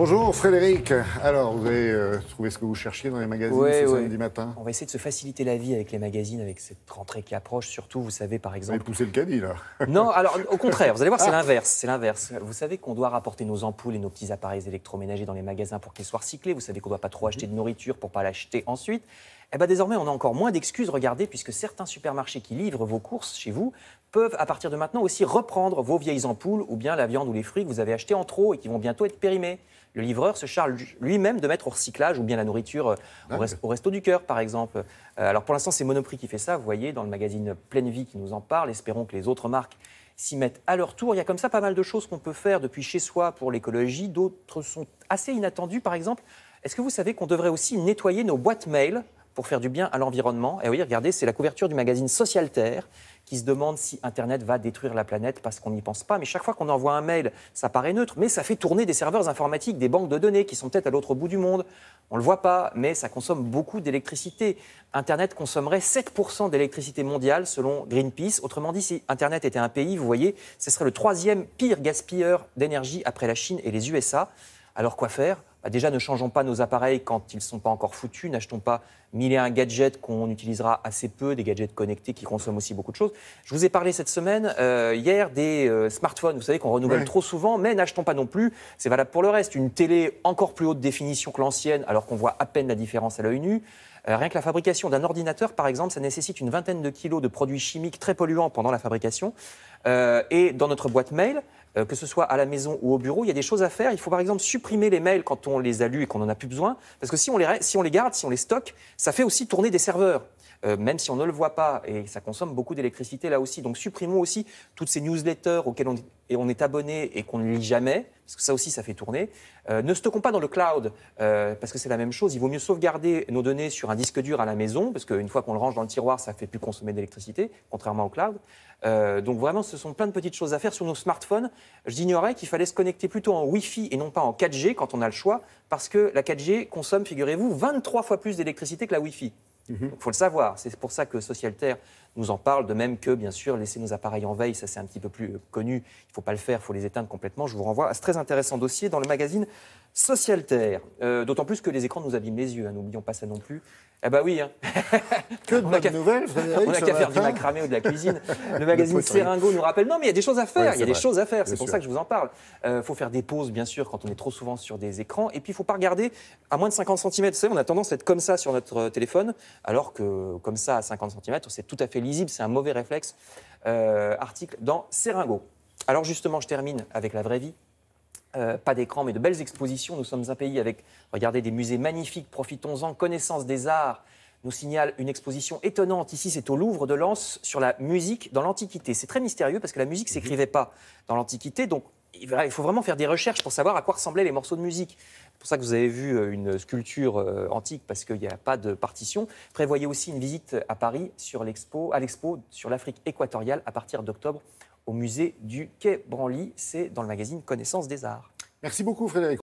Bonjour Frédéric. Alors, vous avez trouvé ce que vous cherchiez dans les magazines ce samedi matin? On va essayer de se faciliter la vie avec les magazines, avec cette rentrée qui approche. Surtout, vous savez, par Vous exemple... avez poussé le caddie, là. Non, alors au contraire, vous allez voir, c'est l'inverse. C'est l'inverse. Vous savez qu'on doit rapporter nos ampoules et nos petits appareils électroménagers dans les magasins pour qu'ils soient recyclés. Vous savez qu'on ne doit pas trop acheter de nourriture pour ne pas l'acheter ensuite. Eh bien, désormais, on a encore moins d'excuses, regardez, puisque certains supermarchés qui livrent vos courses chez vous peuvent, à partir de maintenant, aussi reprendre vos vieilles ampoules ou bien la viande ou les fruits que vous avez achetés en trop et qui vont bientôt être périmés. Le livreur se charge lui-même de mettre au recyclage ou bien la nourriture au Resto du Cœur, par exemple. Alors pour l'instant, c'est Monoprix qui fait ça, vous voyez, dans le magazine Pleine Vie qui nous en parle. Espérons que les autres marques s'y mettent à leur tour. Il y a comme ça pas mal de choses qu'on peut faire depuis chez soi pour l'écologie. D'autres sont assez inattendues, par exemple. Est-ce que vous savez qu'on devrait aussi nettoyer nos boîtes mail pour faire du bien à l'environnement? Et oui, regardez, c'est la couverture du magazine Socialterre qui se demande si Internet va détruire la planète parce qu'on n'y pense pas. Mais chaque fois qu'on envoie un mail, ça paraît neutre, mais ça fait tourner des serveurs informatiques, des banques de données qui sont peut-être à l'autre bout du monde. On ne le voit pas, mais ça consomme beaucoup d'électricité. Internet consommerait 7% d'électricité mondiale selon Greenpeace. Autrement dit, si Internet était un pays, vous voyez, ce serait le troisième pire gaspilleur d'énergie après la Chine et les USA. Alors quoi faire? Déjà, ne changeons pas nos appareils quand ils ne sont pas encore foutus. N'achetons pas 1001 gadgets qu'on utilisera assez peu, des gadgets connectés qui consomment aussi beaucoup de choses. Je vous ai parlé cette semaine, hier, des smartphones. Vous savez qu'on renouvelle trop souvent, mais n'achetons pas non plus. C'est valable pour le reste. Une télé encore plus haute définition que l'ancienne, alors qu'on voit à peine la différence à l'œil nu. Rien que la fabrication d'un ordinateur, par exemple, ça nécessite une vingtaine de kilos de produits chimiques très polluants pendant la fabrication. Et dans notre boîte mail, que ce soit à la maison ou au bureau, il y a des choses à faire. Il faut par exemple supprimer les mails quand on les a lus et qu'on n'en a plus besoin. Parce que si on les garde, si on les stocke, ça fait aussi tourner des serveurs. Même si on ne le voit pas, et ça consomme beaucoup d'électricité là aussi. Donc supprimons aussi toutes ces newsletters auxquelles on est abonné et qu'on ne lit jamais, parce que ça aussi, ça fait tourner. Ne stockons pas dans le cloud, parce que c'est la même chose. Il vaut mieux sauvegarder nos données sur un disque dur à la maison, parce qu'une fois qu'on le range dans le tiroir, ça ne fait plus consommer d'électricité, contrairement au cloud. Donc vraiment, ce sont plein de petites choses à faire sur nos smartphones. J'ignorais qu'il fallait se connecter plutôt en Wi-Fi et non pas en 4G quand on a le choix, parce que la 4G consomme, figurez-vous, 23 fois plus d'électricité que la Wi-Fi. Il faut le savoir. C'est pour ça que Socialterre nous en parle, de même que, bien sûr, laisser nos appareils en veille, ça c'est un petit peu plus connu. Il ne faut pas le faire, il faut les éteindre complètement. Je vous renvoie à ce très intéressant dossier dans le magazine Socialterre. D'autant plus que les écrans nous abîment les yeux, hein, n'oublions pas ça non plus. Eh ben oui, hein. Que de bonnes nouvelles, Frédéric. On n'a qu'à faire du macramé ou de la cuisine. Le magazine Serengo nous rappelle, non mais il y a des choses à faire, il y a des choses à faire, c'est pour ça que je vous en parle. Il faut faire des pauses, bien sûr, quand on est trop souvent sur des écrans. Et puis il ne faut pas regarder à moins de 50 cm. Vous savez, on a tendance à être comme ça sur notre téléphone, alors que comme ça, à 50 cm, c'est tout à fait lisible, c'est un mauvais réflexe. Article dans Serengo. Alors justement, je termine avec la vraie vie. Pas d'écran, mais de belles expositions. Nous sommes un pays avec, regardez, des musées magnifiques. Profitons-en. Connaissance des arts nous signale une exposition étonnante. Ici, c'est au Louvre de Lens sur la musique dans l'Antiquité. C'est très mystérieux parce que la musique ne s'écrivait pas dans l'Antiquité. Donc, il faut vraiment faire des recherches pour savoir à quoi ressemblaient les morceaux de musique. C'est pour ça que vous avez vu une sculpture antique, parce qu'il n'y a pas de partition. Prévoyez aussi une visite à Paris à l'expo sur l'Afrique équatoriale à partir d'octobre au musée du Quai Branly. C'est dans le magazine Connaissance des Arts. Merci beaucoup, Frédéric.